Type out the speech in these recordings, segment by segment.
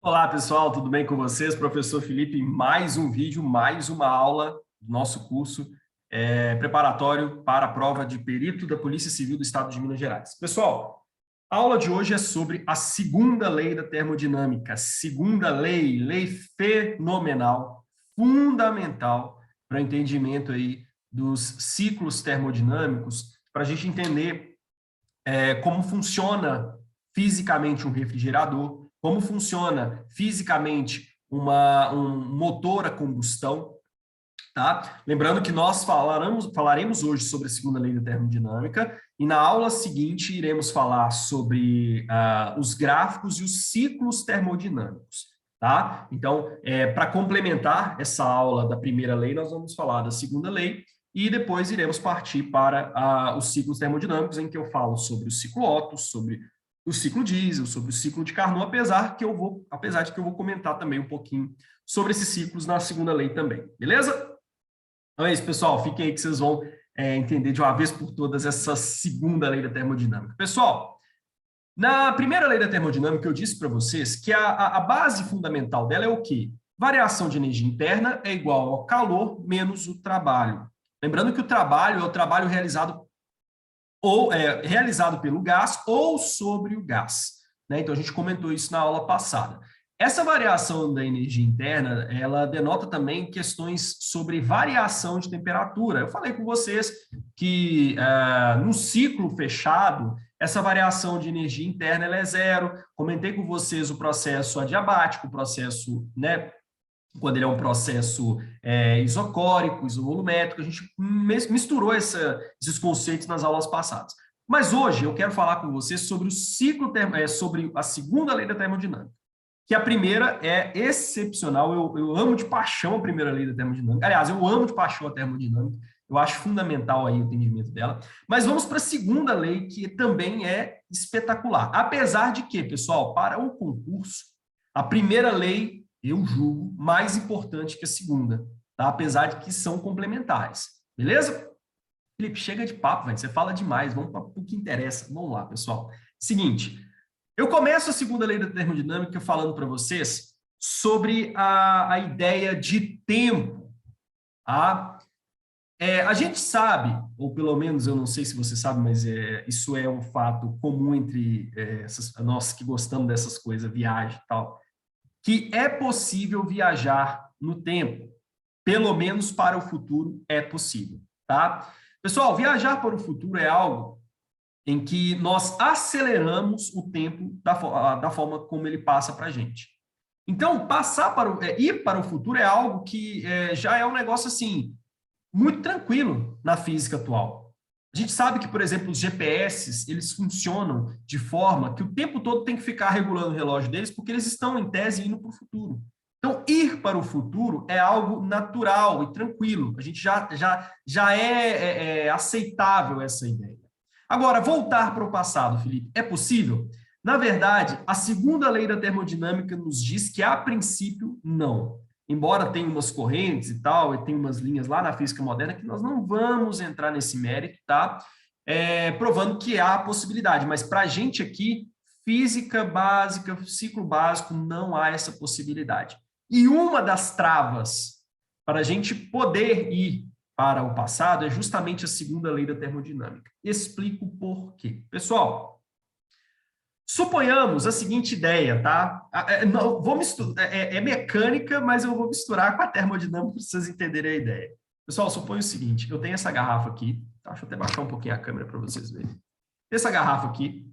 Olá, pessoal, tudo bem com vocês? Professor Felipe, mais um vídeo, mais uma aula do nosso curso preparatório para a prova de perito da Polícia Civil do Estado de Minas Gerais. Pessoal, a aula de hoje é sobre a segunda lei da termodinâmica, segunda lei fenomenal, fundamental para o entendimento aí dos ciclos termodinâmicos, para a gente entender como funciona fisicamente um refrigerador, como funciona fisicamente um motor a combustão, tá? Lembrando que nós falaremos hoje sobre a segunda lei da termodinâmica e na aula seguinte iremos falar sobre os gráficos e os ciclos termodinâmicos, tá? Então, para complementar essa aula da primeira lei, nós vamos falar da segunda lei e depois iremos partir para os ciclos termodinâmicos, em que eu falo sobre o ciclo Otto, sobre o ciclo diesel, sobre o ciclo de Carnot, apesar de que eu vou comentar também um pouquinho sobre esses ciclos na segunda lei também, beleza? Então é isso, pessoal. Fiquem aí que vocês vão entender de uma vez por todas essa segunda lei da termodinâmica. Pessoal, na primeira lei da termodinâmica, eu disse para vocês que a base fundamental dela é o quê? Variação de energia interna é igual ao calor menos o trabalho. Lembrando que o trabalho é o trabalho realizado pelo gás ou sobre o gás, né? Então, a gente comentou isso na aula passada. Essa variação da energia interna, ela denota também questões sobre variação de temperatura. Eu falei com vocês que no ciclo fechado, essa variação de energia interna ela é zero. Comentei com vocês o processo adiabático, o processo, né, quando ele é um processo isocórico, isovolumétrico, a gente misturou esses conceitos nas aulas passadas. Mas hoje eu quero falar com vocês sobre sobre a segunda lei da termodinâmica, que a primeira é excepcional, eu amo de paixão a primeira lei da termodinâmica, aliás, eu amo de paixão a termodinâmica, eu acho fundamental aí o entendimento dela, mas vamos para a segunda lei, que também é espetacular, apesar de que, pessoal, para o concurso, a primeira lei, eu julgo, mais importante que a segunda, tá? Apesar de que são complementares, beleza? Felipe, chega de papo, velho, você fala demais, vamos para o que interessa, vamos lá, pessoal. Seguinte, eu começo a segunda lei da termodinâmica falando para vocês sobre a ideia de tempo. Tá? A gente sabe, ou pelo menos eu não sei se você sabe, mas isso é um fato comum entre nós que gostamos dessas coisas, viagem e tal, que é possível viajar no tempo. Pelo menos para o futuro é possível. Tá? Pessoal, viajar para o futuro é algo em que nós aceleramos o tempo da forma como ele passa para a gente. Então, ir para o futuro é algo que já é um negócio assim muito tranquilo na física atual. A gente sabe que, por exemplo, os GPS, eles funcionam de forma que o tempo todo tem que ficar regulando o relógio deles, porque eles estão, em tese, indo para o futuro. Então, ir para o futuro é algo natural e tranquilo. A gente já é aceitável essa ideia. Agora, voltar para o passado, Felipe, é possível? Na verdade, a segunda lei da termodinâmica nos diz que, a princípio, não. Embora tenha umas correntes e tal, e tem umas linhas lá na física moderna que nós não vamos entrar nesse mérito, tá? Provando que há a possibilidade, mas para a gente aqui, física básica, ciclo básico, não há essa possibilidade. E uma das travas para a gente poder ir para o passado é justamente a segunda lei da termodinâmica. Explico por quê. Pessoal, suponhamos a seguinte ideia, tá? Não, é mecânica, mas eu vou misturar com a termodinâmica para vocês entenderem a ideia. Pessoal, suponha o seguinte, eu tenho essa garrafa aqui, tá? Deixa eu até baixar um pouquinho a câmera para vocês verem. Essa garrafa aqui,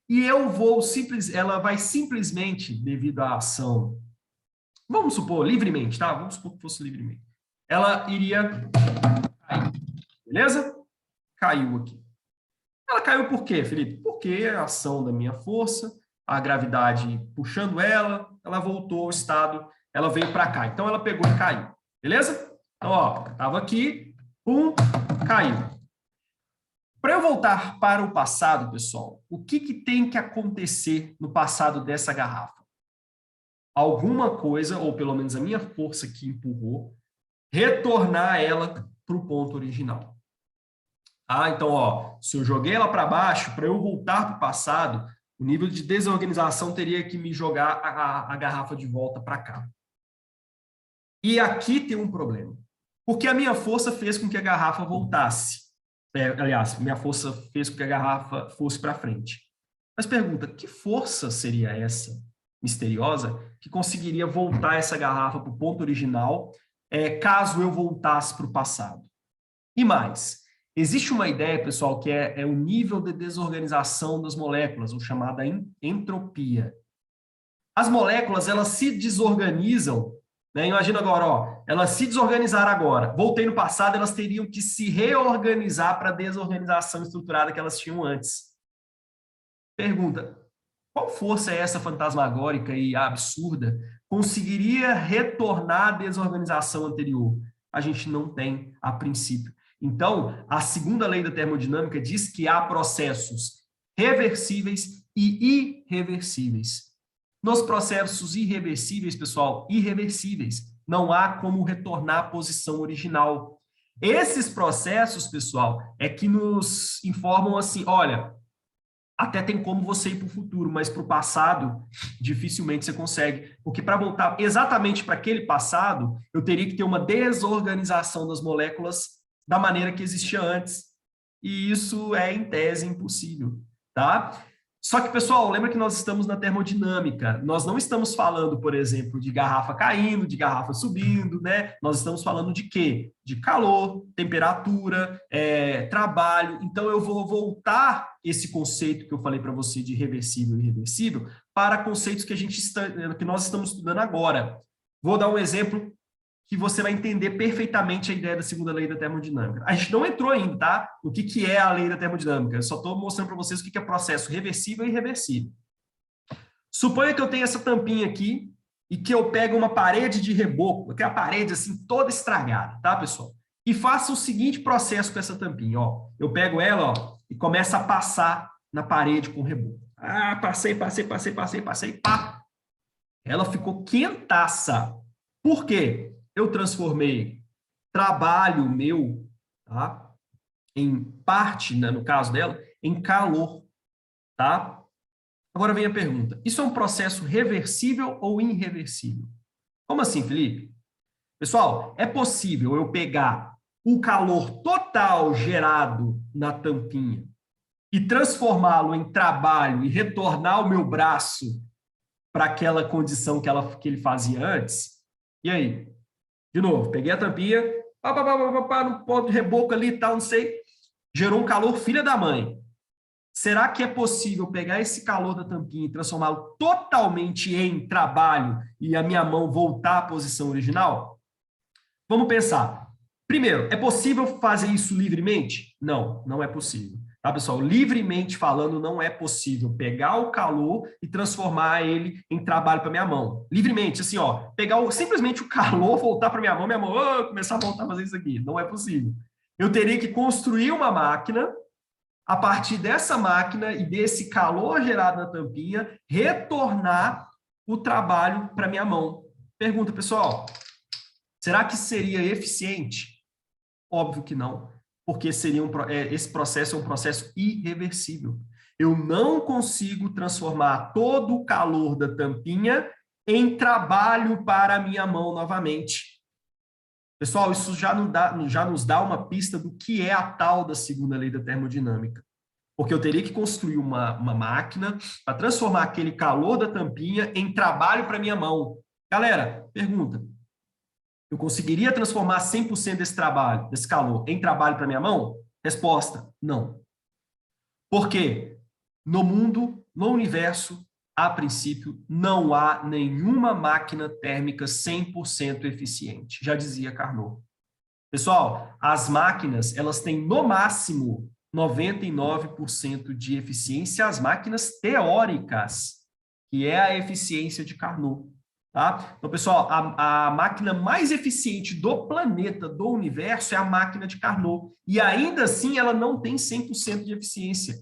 e ela vai simplesmente, devido à ação, vamos supor, livremente, tá? Vamos supor que fosse livremente. Ela iria cair, beleza? Caiu aqui. Ela caiu por quê, Felipe? Porque a ação da minha força, a gravidade puxando ela voltou ao estado, ela veio para cá. Então, ela pegou e caiu. Beleza? Então, ó, estava aqui, pum, caiu. Para eu voltar para o passado, pessoal, o que tem que acontecer no passado dessa garrafa? Alguma coisa, ou pelo menos a minha força que empurrou, retornar ela para o ponto original. Então, ó, se eu joguei ela para baixo, para eu voltar para o passado, O nível de desorganização teria que me jogar a garrafa de volta para cá. E aqui tem um problema. Porque a minha força fez com que a garrafa voltasse. Aliás, minha força fez com que a garrafa fosse para frente. Mas pergunta, que força seria essa misteriosa que conseguiria voltar essa garrafa para o ponto original caso eu voltasse para o passado? E mais, existe uma ideia, pessoal, que é o nível de desorganização das moléculas, ou chamada entropia. As moléculas, elas se desorganizam, né? Imagina agora, ó, elas se desorganizaram agora. Voltei no passado, elas teriam que se reorganizar para a desorganização estruturada que elas tinham antes. Pergunta, qual força é essa fantasmagórica e absurda conseguiria retornar à desorganização anterior? A gente não tem a princípio. Então, a segunda lei da termodinâmica diz que há processos reversíveis e irreversíveis. Nos processos irreversíveis, pessoal, irreversíveis, não há como retornar à posição original. Esses processos, pessoal, é que nos informam assim, olha, até tem como você ir para o futuro, mas para o passado, dificilmente você consegue. Porque para voltar exatamente para aquele passado, eu teria que ter uma desorganização das moléculas da maneira que existia antes. E isso é, em tese, impossível, tá? Só que, pessoal, lembra que nós estamos na termodinâmica. Nós não estamos falando, por exemplo, de garrafa caindo, de garrafa subindo, né? Nós estamos falando de quê? De calor, temperatura, trabalho. Então, eu vou voltar esse conceito que eu falei para você de reversível e irreversível para conceitos que nós estamos estudando agora. Vou dar um exemplo que você vai entender perfeitamente a ideia da segunda lei da termodinâmica. A gente não entrou ainda, tá? O que é a lei da termodinâmica? Eu só estou mostrando para vocês o que é processo reversível e irreversível. Suponha que eu tenho essa tampinha aqui e que eu pego uma parede de reboco, aquela parede assim toda estragada, tá, pessoal? E faço o seguinte processo com essa tampinha, ó. Eu pego ela, ó, e começo a passar na parede com reboco. Ah, passei, pá. Ela ficou quentaça. Por quê? Eu transformei trabalho meu, tá? Em parte, né, no caso dela, em calor, tá? Agora vem a pergunta, isso é um processo reversível ou irreversível? Como assim, Felipe? Pessoal, é possível eu pegar o calor total gerado na tampinha e transformá-lo em trabalho e retornar o meu braço para aquela condição que ele fazia antes? E aí? De novo, peguei a tampinha, no ponto de reboco ali e tal, não sei, gerou um calor filha da mãe. Será que é possível pegar esse calor da tampinha e transformá-lo totalmente em trabalho e a minha mão voltar à posição original? Vamos pensar. Primeiro, é possível fazer isso livremente? Não, não é possível. Tá, pessoal? Livremente falando, não é possível pegar o calor e transformar ele em trabalho para minha mão. Livremente, assim, ó, pegar simplesmente o calor, voltar para minha mão, começar a voltar a fazer isso aqui. Não é possível. Eu teria que construir uma máquina, a partir dessa máquina e desse calor gerado na tampinha, retornar o trabalho para minha mão. Pergunta, pessoal, será que seria eficiente? Óbvio que não. Porque esse processo é um processo irreversível. Eu não consigo transformar todo o calor da tampinha em trabalho para a minha mão novamente. Pessoal, isso já nos dá uma pista do que é a tal da segunda lei da termodinâmica. Porque eu teria que construir uma máquina para transformar aquele calor da tampinha em trabalho para a minha mão. Galera, pergunta. Eu conseguiria transformar 100% desse trabalho, desse calor, em trabalho para minha mão? Resposta, não. Por quê? No mundo, no universo, a princípio, não há nenhuma máquina térmica 100% eficiente, já dizia Carnot. Pessoal, as máquinas, elas têm no máximo 99% de eficiência, as máquinas teóricas, que é a eficiência de Carnot. Tá? Então, pessoal, a máquina mais eficiente do planeta, do universo, é a máquina de Carnot. E ainda assim, ela não tem 100% de eficiência.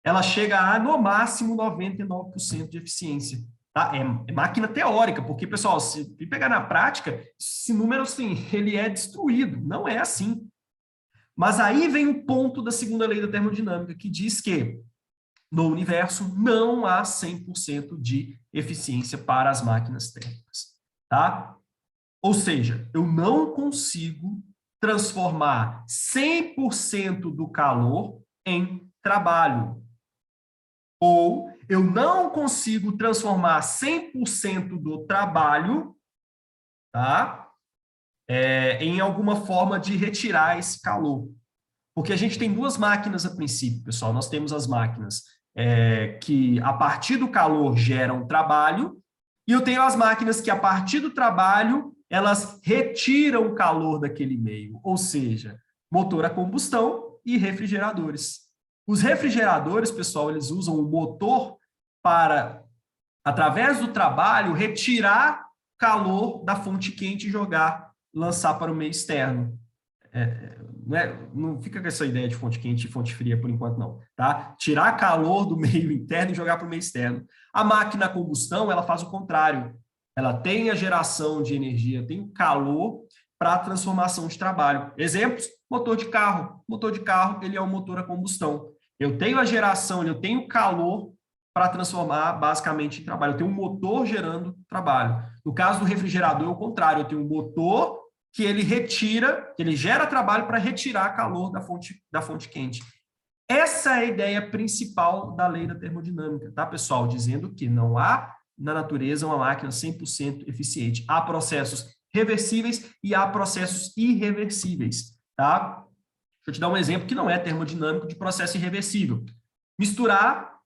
Ela chega a, no máximo, 99% de eficiência. Tá? É máquina teórica, porque, pessoal, se pegar na prática, esse número, assim, ele é destruído. Não é assim. Mas aí vem o ponto da segunda lei da termodinâmica, que diz que no universo, não há 100% de eficiência para as máquinas térmicas, tá? Ou seja, eu não consigo transformar 100% do calor em trabalho. Ou eu não consigo transformar 100% do trabalho, tá? Em alguma forma de retirar esse calor. Porque a gente tem duas máquinas a princípio, pessoal. Nós temos as máquinas que, a partir do calor, geram trabalho, e eu tenho as máquinas que, a partir do trabalho, elas retiram o calor daquele meio, ou seja, motor a combustão e refrigeradores. Os refrigeradores, pessoal, eles usam o motor para, através do trabalho, retirar calor da fonte quente e lançar para o meio externo. Não fica com essa ideia de fonte quente e fonte fria por enquanto, não. Tá? Tirar calor do meio interno e jogar para o meio externo. A máquina a combustão, ela faz o contrário. Ela tem a geração de energia, tem o calor para a transformação de trabalho. Exemplos, motor de carro. Motor de carro, ele é um motor a combustão. Eu tenho a geração, eu tenho calor para transformar basicamente em trabalho. Eu tenho um motor gerando trabalho. No caso do refrigerador, é o contrário. Eu tenho um motor que ele retira, que ele gera trabalho para retirar calor da fonte quente. Essa é a ideia principal da lei da termodinâmica, tá, pessoal? Dizendo que não há na natureza uma máquina 100% eficiente. Há processos reversíveis e há processos irreversíveis, tá? Deixa eu te dar um exemplo que não é termodinâmico de processo irreversível. Misturar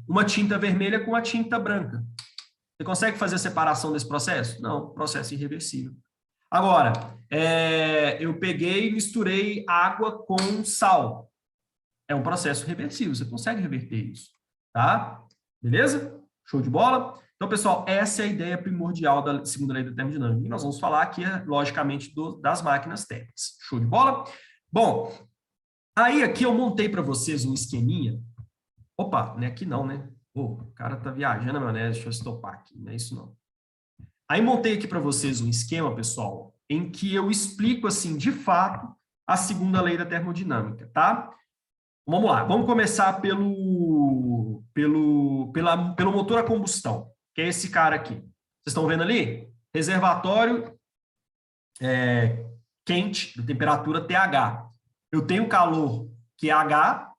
uma tinta vermelha com a tinta branca. Você consegue fazer a separação desse processo? Não, processo irreversível. Agora, eu peguei e misturei água com sal. É um processo reversível, você consegue reverter isso, tá? Beleza? Show de bola? Então, pessoal, essa é a ideia primordial da segunda lei da termodinâmica. E nós vamos falar aqui, logicamente, das máquinas térmicas. Show de bola? Bom, aí aqui eu montei para vocês um esqueminha. Opa, não é aqui não, né? O cara tá viajando na maionese, deixa eu estopar aqui, não é isso não. Aí montei aqui para vocês um esquema, pessoal, em que eu explico, assim, de fato, a segunda lei da termodinâmica, tá? Vamos lá, vamos começar pelo motor a combustão, que é esse cara aqui. Vocês estão vendo ali? Reservatório quente, de temperatura TH. Eu tenho calor QH,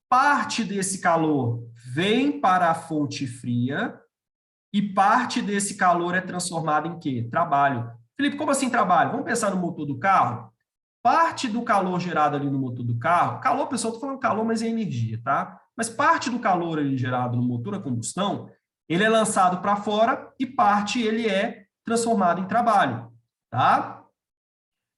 parte desse calor vem para a fonte fria e parte desse calor é transformado em quê? Trabalho. Felipe, como assim trabalho? Vamos pensar no motor do carro? Parte do calor gerado ali no motor do carro, calor, pessoal, estou falando calor, mas é energia, tá? Mas parte do calor ali gerado no motor a combustão, ele é lançado para fora e parte ele é transformado em trabalho, tá?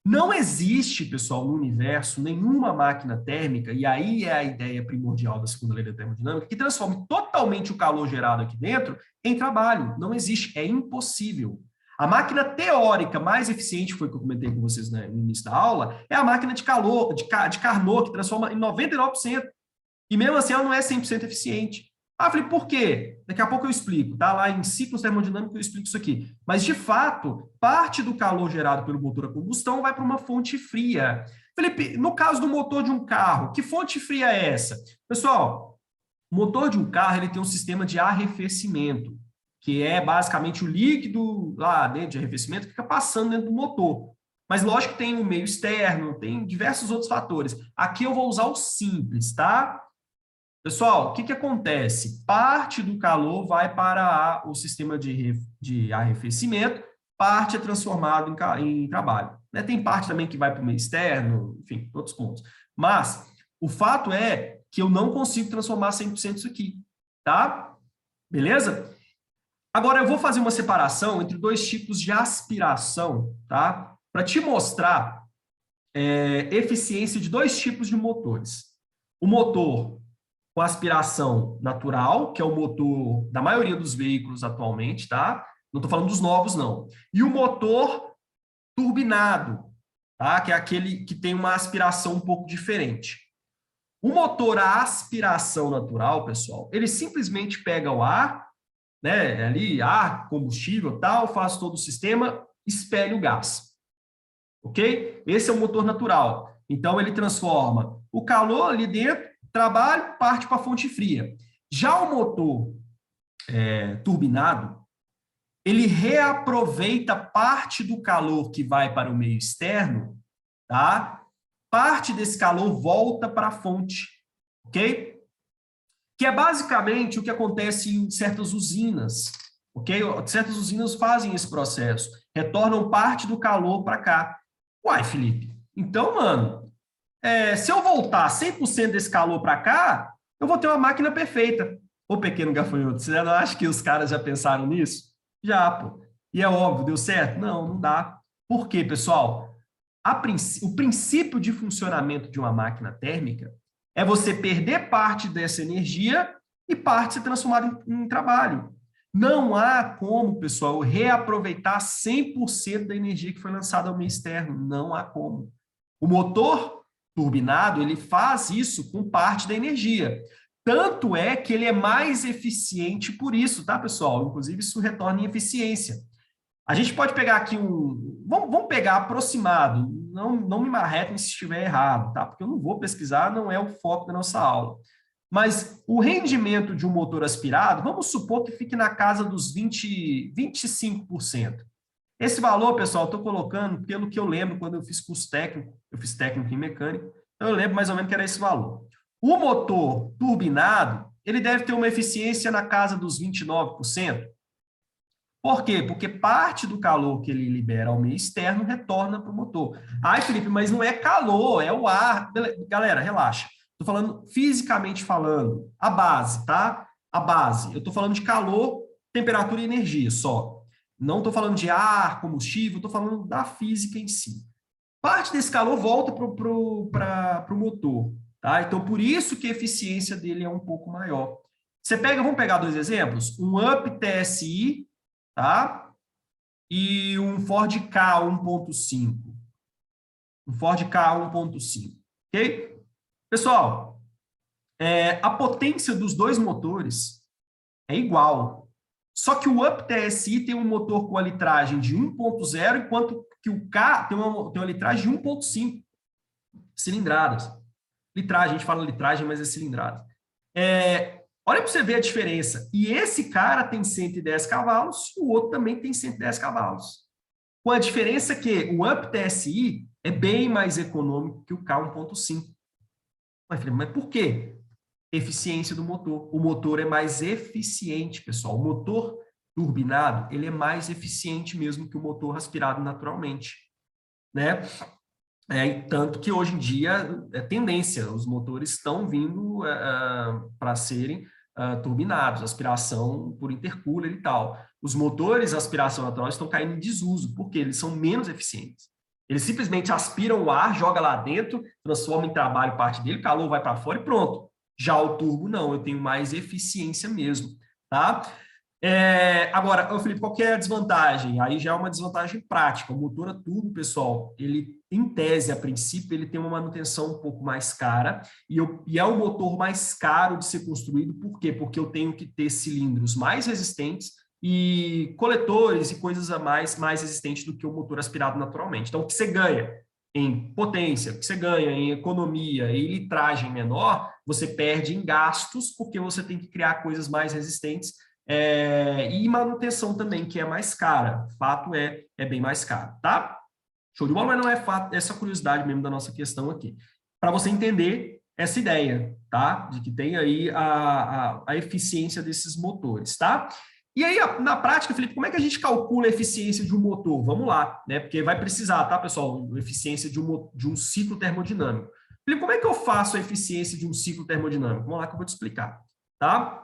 Não existe, pessoal, no universo, nenhuma máquina térmica, e aí é a ideia primordial da segunda lei da termodinâmica, que transforme totalmente o calor gerado aqui dentro em trabalho. Não existe, é impossível. A máquina teórica mais eficiente, foi o que eu comentei com vocês no início da aula, é a máquina de Carnot, que transforma em 99%. E mesmo assim ela não é 100% eficiente. Ah, eu falei, por quê? Daqui a pouco eu explico, tá? Lá em ciclos termodinâmicos eu explico isso aqui. Mas, de fato, parte do calor gerado pelo motor a combustão vai para uma fonte fria. Felipe, no caso do motor de um carro, que fonte fria é essa? Pessoal, o motor de um carro ele tem um sistema de arrefecimento, que é basicamente o líquido lá dentro de arrefecimento que fica passando dentro do motor. Mas, lógico que tem um meio externo, tem diversos outros fatores. Aqui eu vou usar o simples, tá? Pessoal, o que acontece? Parte do calor vai para o sistema de arrefecimento, parte é transformado em trabalho. Né? Tem parte também que vai para o meio externo, enfim, outros pontos. Mas o fato é que eu não consigo transformar 100% isso aqui, tá? Beleza? Agora eu vou fazer uma separação entre dois tipos de aspiração, tá? Para te mostrar eficiência de dois tipos de motores. O motor com aspiração natural, que é o motor da maioria dos veículos atualmente, tá? Não estou falando dos novos, não. E o motor turbinado, tá? Que é aquele que tem uma aspiração um pouco diferente. O motor a aspiração natural, pessoal, ele simplesmente pega o ar, né? Ali, ar, combustível, tal, faz todo o sistema, expele o gás. Ok? Esse é o motor natural. Então, ele transforma o calor ali dentro, trabalho, parte para a fonte fria. Já o motor turbinado, ele reaproveita parte do calor que vai para o meio externo, tá? Parte desse calor volta para a fonte, ok? Que é basicamente o que acontece em certas usinas, ok? Certas usinas fazem esse processo, retornam parte do calor para cá. Uai, Felipe, então, mano, se eu voltar 100% desse calor para cá, eu vou ter uma máquina perfeita. Ô, pequeno gafanhoto, você não acha que os caras já pensaram nisso? Já, pô. E é óbvio, deu certo? Não, não dá. Por quê, pessoal? O princípio de funcionamento de uma máquina térmica é você perder parte dessa energia e parte ser transformada em trabalho. Não há como, pessoal, reaproveitar 100% da energia que foi lançada ao meio externo. Não há como. O motor turbinado, ele faz isso com parte da energia. Tanto é que ele é mais eficiente por isso, tá, pessoal? Inclusive, isso retorna em eficiência. A gente pode pegar aqui vamos pegar aproximado, não me marretem se estiver errado, tá? Porque eu não vou pesquisar, não é o foco da nossa aula. Mas o rendimento de um motor aspirado, vamos supor que fique na casa dos 25%. Esse valor, pessoal, eu estou colocando pelo que eu lembro quando eu fiz curso técnico, eu fiz técnico em mecânica, então eu lembro mais ou menos que era esse valor. O motor turbinado, ele deve ter uma eficiência na casa dos 29%. Por quê? Porque parte do calor que ele libera ao meio externo retorna para o motor. Ai, Felipe, mas não é calor, é o ar. Galera, relaxa. Estou falando fisicamente falando, a base, tá? A base. Eu estou falando de calor, temperatura e energia só. Não estou falando de ar, combustível, estou falando da física em si. Parte desse calor volta para o motor, tá? Então, por isso que a eficiência dele é um pouco maior. Vamos pegar dois exemplos? Um UP TSI, tá? E um Ford Ka 1.5. Um Ford Ka 1.5, ok? Pessoal, a potência dos dois motores é igual. Só que o UP TSI tem um motor com a litragem de 1.0, enquanto que o Ka tem uma litragem de 1.5 cilindradas. Litragem, a gente fala litragem, mas é cilindrada. Olha para você ver a diferença. E esse cara tem 110 cavalos e o outro também tem 110 cavalos. Com a diferença que o UP TSI é bem mais econômico que o Ka 1.5. Mas por quê? Eficiência do motor. O motor é mais eficiente, pessoal. O motor turbinado, ele é mais eficiente mesmo que o motor aspirado naturalmente, né? Tanto que hoje em dia é tendência, os motores estão vindo para serem turbinados, aspiração por intercooler e tal. Os motores aspiração natural estão caindo em desuso, porque eles são menos eficientes. Eles simplesmente aspiram o ar, joga lá dentro, transforma em trabalho parte dele, o calor vai para fora e pronto. Já o turbo não, eu tenho mais eficiência mesmo, tá? Agora, Felipe, qual que é a desvantagem? Aí já é uma desvantagem prática. O motor a turbo, pessoal, ele, em tese, a princípio, ele tem uma manutenção um pouco mais cara e é um motor mais caro de ser construído. Por quê? Porque eu tenho que ter cilindros mais resistentes e coletores e coisas a mais resistentes do que o motor aspirado naturalmente. Então, o que você ganha em potência, o que você ganha em economia e litragem menor, você perde em gastos, porque você tem que criar coisas mais resistentes e manutenção também, que é mais cara. Fato é bem mais caro, tá? Show de bola, mas não é fato, essa curiosidade mesmo da nossa questão aqui. Para você entender essa ideia, tá? De que tem aí a eficiência desses motores, tá? E aí, na prática, Felipe, como é que a gente calcula a eficiência de um motor? Vamos lá, né? Porque vai precisar, tá, pessoal? Eficiência de um ciclo termodinâmico. Felipe, como é que eu faço a eficiência de um ciclo termodinâmico? Vamos lá que eu vou te explicar, tá?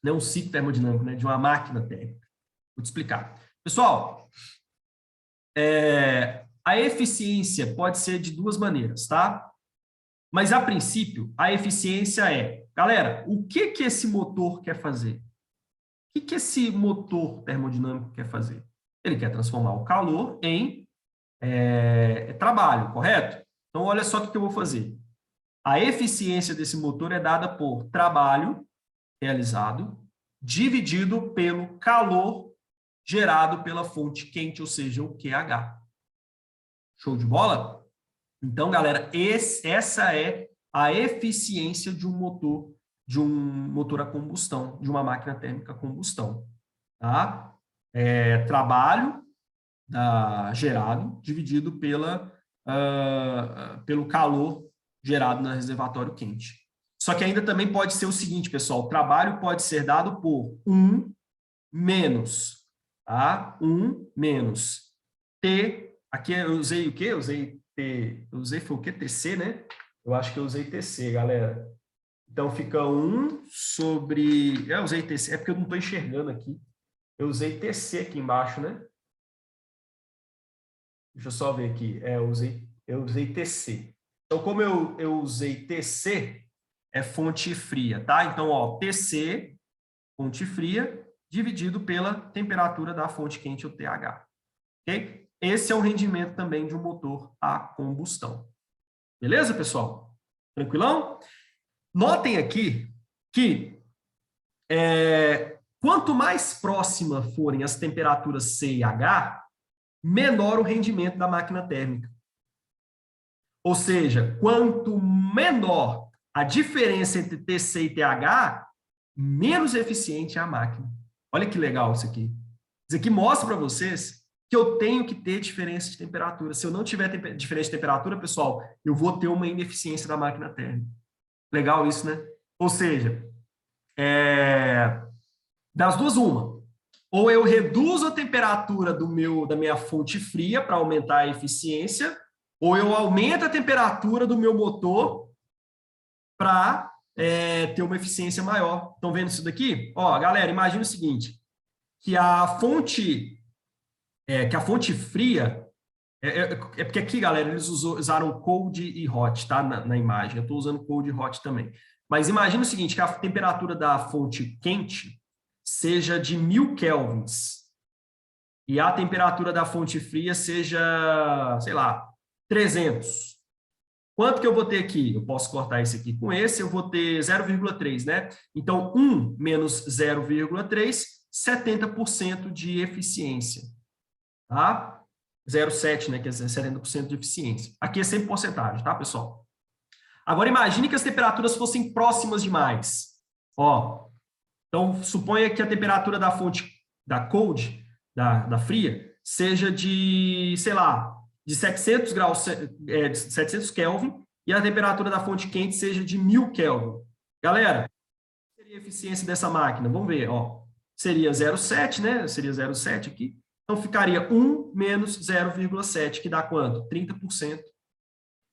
Não é um ciclo termodinâmico, né? De uma máquina térmica. Vou te explicar. Pessoal, a eficiência pode ser de duas maneiras, tá? Mas, a princípio, a eficiência galera, o que esse motor quer fazer? O que esse motor termodinâmico quer fazer? Ele quer transformar o calor em trabalho, correto? Então, olha só o que eu vou fazer. A eficiência desse motor é dada por trabalho realizado dividido pelo calor gerado pela fonte quente, ou seja, o QH. Show de bola? Então, galera, essa é a eficiência de um motor a combustão, de uma máquina térmica a combustão. Tá? Trabalho gerado dividido pelo calor gerado no reservatório quente. Só que ainda também pode ser o seguinte, pessoal, o trabalho pode ser dado por 1 menos, tá? 1 menos T, aqui eu usei o quê? Eu usei T, foi o quê? TC, né? Eu acho que eu usei TC, galera. Então fica 1 sobre... Eu usei TC, é porque eu não estou enxergando aqui. Eu usei TC aqui embaixo, né? Deixa eu só ver aqui. Eu usei TC. Então, como eu usei TC, é fonte fria, tá? Então, ó, TC, fonte fria, dividido pela temperatura da fonte quente, o TH. Ok? Esse é o rendimento também de um motor a combustão. Beleza, pessoal? Tranquilão? Notem aqui que quanto mais próxima forem as temperaturas C e H, menor o rendimento da máquina térmica. Ou seja, quanto menor a diferença entre TC e TH, menos eficiente é a máquina. Olha que legal isso aqui. Isso aqui mostra para vocês que eu tenho que ter diferença de temperatura. Se eu não tiver diferença de temperatura, pessoal, eu vou ter uma ineficiência da máquina térmica. Legal isso, né? Ou seja, das duas, uma. Ou eu reduzo a temperatura da minha fonte fria para aumentar a eficiência, ou eu aumento a temperatura do meu motor para ter uma eficiência maior. Estão vendo isso daqui? Ó, galera, imagina o seguinte, que a fonte fria, porque aqui, galera, eles usaram cold e hot, tá? Na imagem. Eu estou usando cold e hot também. Mas imagina o seguinte, que a temperatura da fonte quente seja de 1000 kelvins e a temperatura da fonte fria seja, sei lá, 300. Quanto que eu vou ter aqui? Eu posso cortar esse aqui com esse, eu vou ter 0,3, né? Então, 1 menos 0,3, 70% de eficiência. Tá? 0,7, né? Que é 70% de eficiência. Aqui é sempre porcentagem, tá, pessoal? Agora, imagine que as temperaturas fossem próximas demais. Ó, então, suponha que a temperatura da fonte da cold, da fria, seja de, sei lá, de 700 graus, de 700 Kelvin, e a temperatura da fonte quente seja de 1000 Kelvin. Galera, qual seria a eficiência dessa máquina? Vamos ver, ó. Seria 0,7, né? Seria 0,7 aqui. Então, ficaria 1 menos 0,7, que dá quanto? 30%.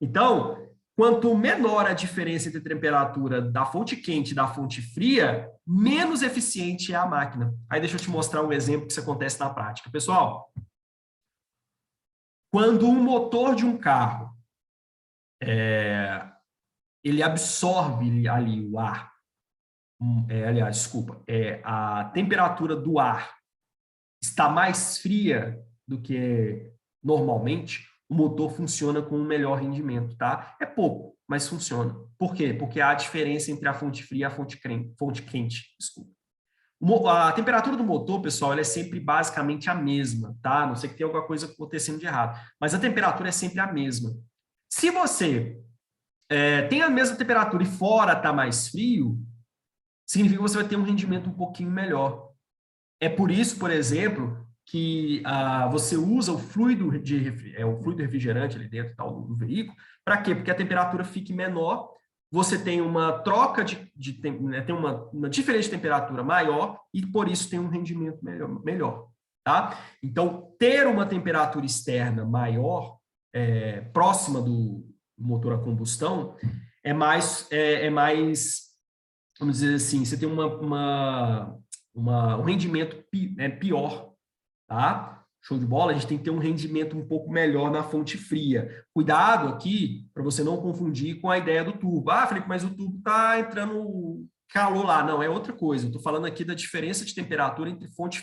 Então, quanto menor a diferença entre a temperatura da fonte quente e da fonte fria, menos eficiente é a máquina. Aí deixa eu te mostrar um exemplo que isso acontece na prática. Pessoal, quando o motor de um carro ele absorve ali o ar, aliás, desculpa, a temperatura do ar está mais fria do que normalmente, o motor funciona com um melhor rendimento, tá? É pouco, mas funciona. Por quê? Porque há a diferença entre a fonte fria e a fonte quente, desculpa. A temperatura do motor, pessoal, ela é sempre basicamente a mesma, tá? A não sei que tenha alguma coisa acontecendo de errado, mas a temperatura é sempre a mesma. Se você tem a mesma temperatura e fora está mais frio, significa que você vai ter um rendimento um pouquinho melhor. É por isso, por exemplo, que você usa o fluido refrigerante ali dentro do veículo. Para quê? Porque a temperatura fique menor, você tem uma troca tem uma diferença de temperatura maior e por isso tem um rendimento melhor, tá? Então, ter uma temperatura externa maior, próxima do motor a combustão, é mais, vamos dizer assim, você tem um rendimento pior, tá? Show de bola? A gente tem que ter um rendimento um pouco melhor na fonte fria. Cuidado aqui para você não confundir com a ideia do tubo. Ah, Felipe, mas o tubo está entrando calor lá. Não, é outra coisa. Eu estou falando aqui da diferença de temperatura entre fonte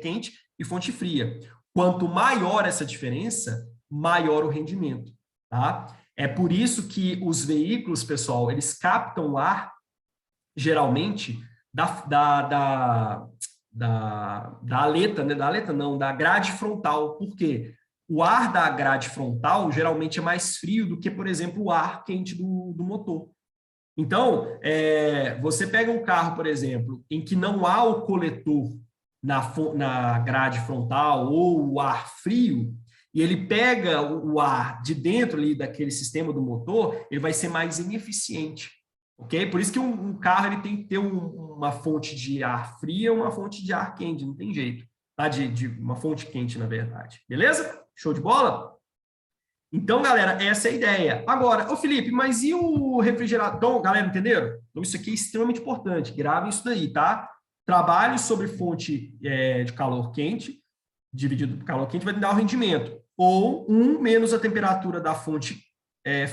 quente e fonte fria. Quanto maior essa diferença, maior o rendimento, tá? É por isso que os veículos, pessoal, eles captam o ar, geralmente, da aleta, né? Da aleta não, da grade frontal. Por quê? O ar da grade frontal geralmente é mais frio do que, por exemplo, o ar quente do motor. Então, você pega um carro, por exemplo, em que não há o coletor na grade frontal ou o ar frio, e ele pega o ar de dentro ali daquele sistema do motor, ele vai ser mais ineficiente, ok? Por isso que um carro ele tem que ter uma fonte de ar fria e uma fonte de ar quente, não tem jeito, tá? De uma fonte quente, na verdade. Beleza? Show de bola? Então, galera, essa é a ideia. Agora, ô Felipe, mas e o refrigerador? Então, galera, entenderam? Então, isso aqui é extremamente importante. Gravem isso daí, tá? Trabalho sobre fonte de calor quente, dividido por calor quente, vai dar o rendimento. Ou 1 menos a temperatura da fonte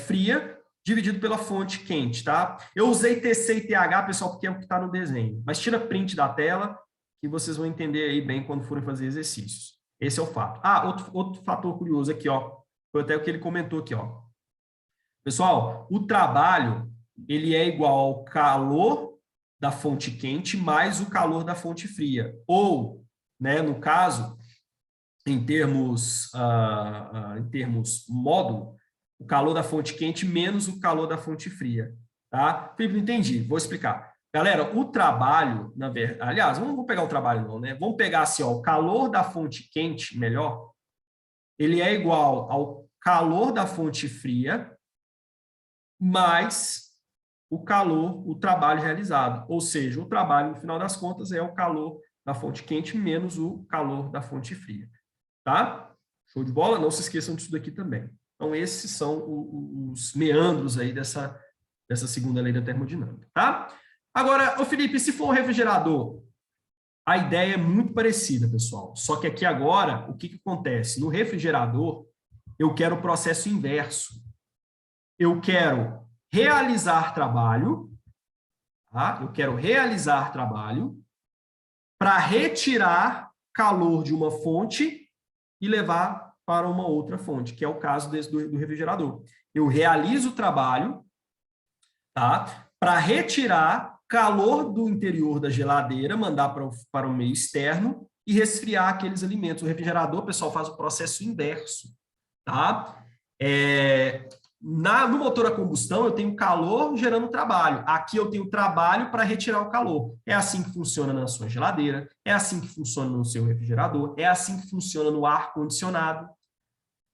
fria, dividido pela fonte quente, tá? Eu usei TC e TH, pessoal, porque é o que está no desenho. Mas tira print da tela, que vocês vão entender aí bem quando forem fazer exercícios. Esse é o fato. Ah, outro fator curioso aqui, ó. Foi até o que ele comentou aqui, ó. Pessoal, o trabalho, ele é igual ao calor da fonte quente mais o calor da fonte fria. Ou, né, no caso, em termos módulo, o calor da fonte quente menos o calor da fonte fria. Tá? Felipe, não entendi, vou explicar. Galera, o trabalho, na verdade, aliás, não vou pegar o trabalho não, né? Vamos pegar assim, ó, o calor da fonte quente, melhor, ele é igual ao calor da fonte fria mais o trabalho realizado. Ou seja, o trabalho, no final das contas, é o calor da fonte quente menos o calor da fonte fria. Tá? Show de bola? Não se esqueçam disso daqui também. Então, esses são os meandros aí dessa segunda lei da termodinâmica. Tá? Agora, ô Felipe, se for um refrigerador, a ideia é muito parecida, pessoal. Só que aqui agora, o que acontece? No refrigerador, eu quero o processo inverso. Eu quero realizar trabalho, tá? Eu quero realizar trabalho para retirar calor de uma fonte e levar para uma outra fonte, que é o caso do refrigerador. Eu realizo o trabalho, tá? Para retirar calor do interior da geladeira, mandar para o meio externo e resfriar aqueles alimentos. O refrigerador, pessoal, faz o processo inverso, tá? No motor a combustão, eu tenho calor gerando trabalho. Aqui eu tenho trabalho para retirar o calor. É assim que funciona na sua geladeira, é assim que funciona no seu refrigerador, é assim que funciona no ar-condicionado.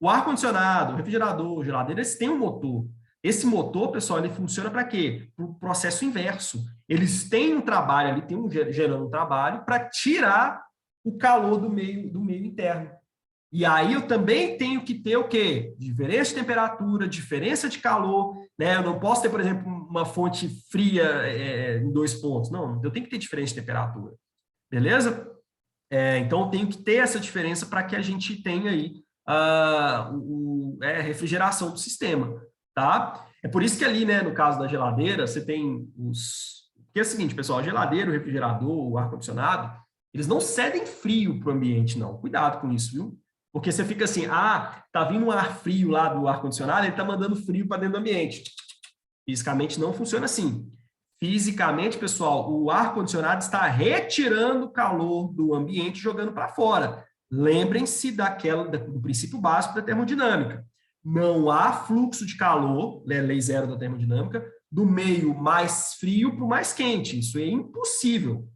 O ar-condicionado, o refrigerador, geladeira, eles têm um motor. Esse motor, pessoal, ele funciona para quê? Para o processo inverso. Eles têm um trabalho ali, gerando um trabalho para tirar o calor do meio interno. E aí eu também tenho que ter o quê? Diferença de temperatura, diferença de calor, né? Eu não posso ter, por exemplo, uma fonte fria em 2 pontos. Não, eu tenho que ter diferença de temperatura. Beleza? Então, eu tenho que ter essa diferença para que a gente tenha aí refrigeração do sistema, tá? É por isso que ali, né, no caso da geladeira, você tem Porque é o seguinte, pessoal, a geladeira, o refrigerador, o ar-condicionado, eles não cedem frio para o ambiente, não. Cuidado com isso, viu? Porque você fica assim, tá vindo um ar frio lá do ar-condicionado, ele tá mandando frio para dentro do ambiente. Fisicamente não funciona assim. Fisicamente, pessoal, o ar-condicionado está retirando o calor do ambiente e jogando para fora. Lembrem-se do princípio básico da termodinâmica. Não há fluxo de calor, lei zero da termodinâmica, do meio mais frio para o mais quente. Isso é impossível.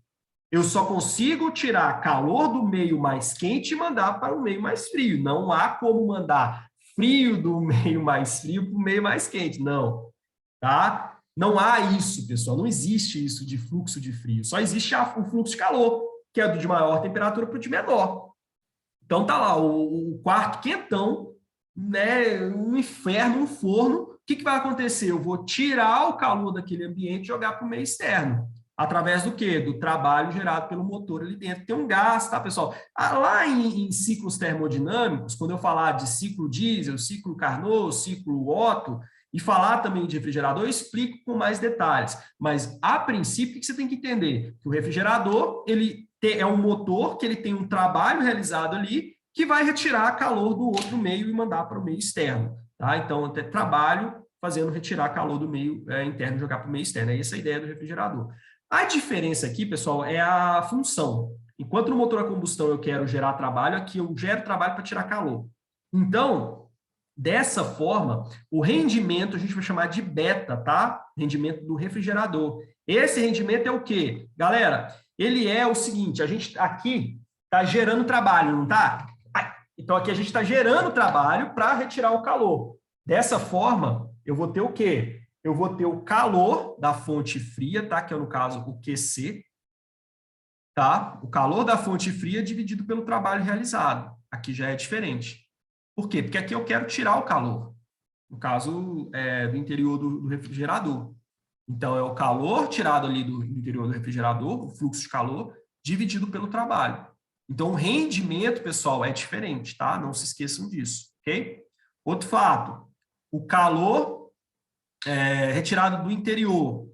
Eu só consigo tirar calor do meio mais quente e mandar para o meio mais frio. Não há como mandar frio do meio mais frio para o meio mais quente. Não. Tá? Não há isso, pessoal. Não existe isso de fluxo de frio. Só existe o fluxo de calor, que é do de maior temperatura para o de menor. Então tá lá, o quarto quentão, né? Um inferno, um forno. O que vai acontecer? Eu vou tirar o calor daquele ambiente e jogar para o meio externo. Através do quê? Do trabalho gerado pelo motor ali dentro. Tem um gás, tá, pessoal? Lá em ciclos termodinâmicos, quando eu falar de ciclo diesel, ciclo Carnot, ciclo Otto, e falar também de refrigerador, eu explico com mais detalhes. Mas, a princípio, o que você tem que entender? Que o refrigerador, ele é um motor que ele tem um trabalho realizado ali que vai retirar calor do outro meio e mandar para o meio externo. Tá? Então, até trabalho fazendo retirar calor do meio interno e jogar para o meio externo. É essa a ideia do refrigerador. A diferença aqui, pessoal, é a função. Enquanto no motor a combustão eu quero gerar trabalho, aqui eu gero trabalho para tirar calor. Então, dessa forma, o rendimento a gente vai chamar de beta, tá? Rendimento do refrigerador. Esse rendimento é o quê? Galera, ele é o seguinte, a gente aqui está gerando trabalho, não está? Então, aqui a gente está gerando trabalho para retirar o calor. Dessa forma, eu vou ter o quê? Eu vou ter o calor da fonte fria, tá? Que é, no caso, o QC, tá? O calor da fonte fria dividido pelo trabalho realizado. Aqui já é diferente. Por quê? Porque aqui eu quero tirar o calor. No caso, do interior do refrigerador. Então, é o calor tirado ali do interior do refrigerador, o fluxo de calor, dividido pelo trabalho. Então, o rendimento, pessoal, é diferente, tá? Não se esqueçam disso, ok? Outro fato, o calor retirado do interior,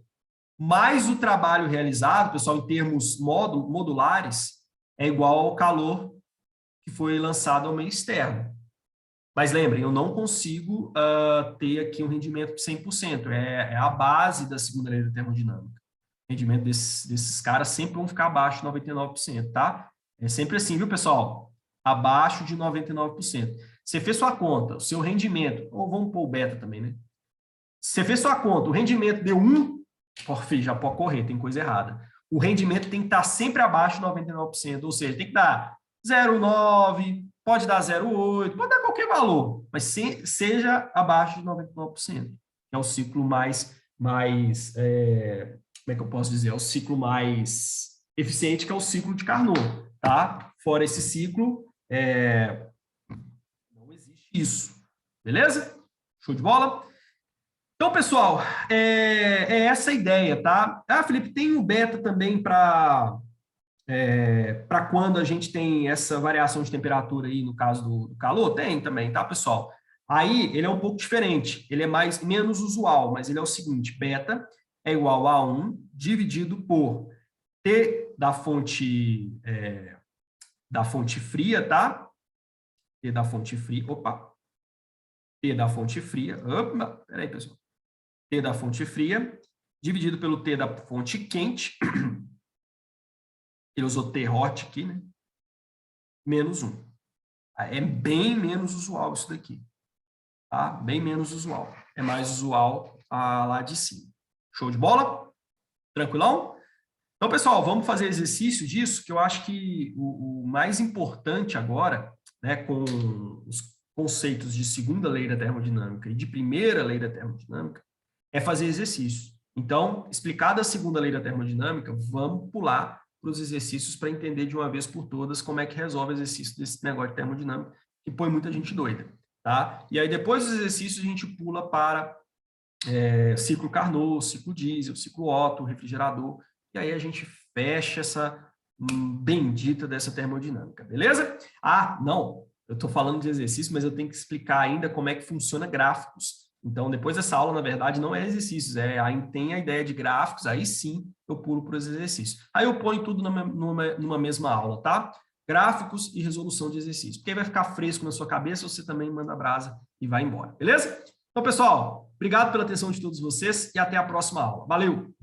mais o trabalho realizado, pessoal, em termos modulares, é igual ao calor que foi lançado ao meio externo. Mas lembrem, eu não consigo ter aqui um rendimento de 100%. É a base da segunda lei da termodinâmica. O rendimento desses caras sempre vão ficar abaixo de 99%, tá? É sempre assim, viu, pessoal? Abaixo de 99%. Você fez sua conta, o seu rendimento, ou vamos pôr o beta também, né? Você fez sua conta, o rendimento deu 1, já pode correr, tem coisa errada. O rendimento tem que estar sempre abaixo de 99%, ou seja, tem que dar 0,9, pode dar 0,8, pode dar qualquer valor, mas seja abaixo de 99%. É o ciclo mais como é que eu posso dizer? É o ciclo mais eficiente, que é o ciclo de Carnot, tá? Fora esse ciclo, não existe isso, beleza? Show de bola? Então, pessoal, é essa a ideia, tá? Ah, Felipe, tem o beta também para quando a gente tem essa variação de temperatura aí, no caso do calor? Tem também, tá, pessoal? Aí, ele é um pouco diferente, ele é menos usual, mas ele é o seguinte, beta é igual a 1 dividido por T da fonte fria, tá? T da fonte fria, T da fonte fria, peraí, pessoal. T da fonte fria, dividido pelo T da fonte quente, ele usou T hot aqui, né? Menos 1. É bem menos usual isso daqui, tá? Bem menos usual. É mais usual lá de cima. Show de bola? Tranquilão? Então, pessoal, vamos fazer exercício disso, que eu acho que o mais importante agora, né, com os conceitos de segunda lei da termodinâmica e de primeira lei da termodinâmica, é fazer exercício. Então, explicada a segunda lei da termodinâmica, vamos pular para os exercícios para entender de uma vez por todas como é que resolve o exercício desse negócio de termodinâmica, que põe muita gente doida, tá? E aí, depois dos exercícios, a gente pula para ciclo Carnot, ciclo diesel, ciclo Otto, refrigerador, e aí a gente fecha essa bendita dessa termodinâmica, beleza? Ah, não, eu estou falando de exercício, mas eu tenho que explicar ainda como é que funciona gráficos. Então, depois dessa aula, na verdade, não é exercícios, aí tem a ideia de gráficos, aí sim eu pulo para os exercícios. Aí eu ponho tudo numa mesma aula, tá? Gráficos e resolução de exercícios. Porque aí vai ficar fresco na sua cabeça, você também manda brasa e vai embora, beleza? Então, pessoal, obrigado pela atenção de todos vocês e até a próxima aula. Valeu!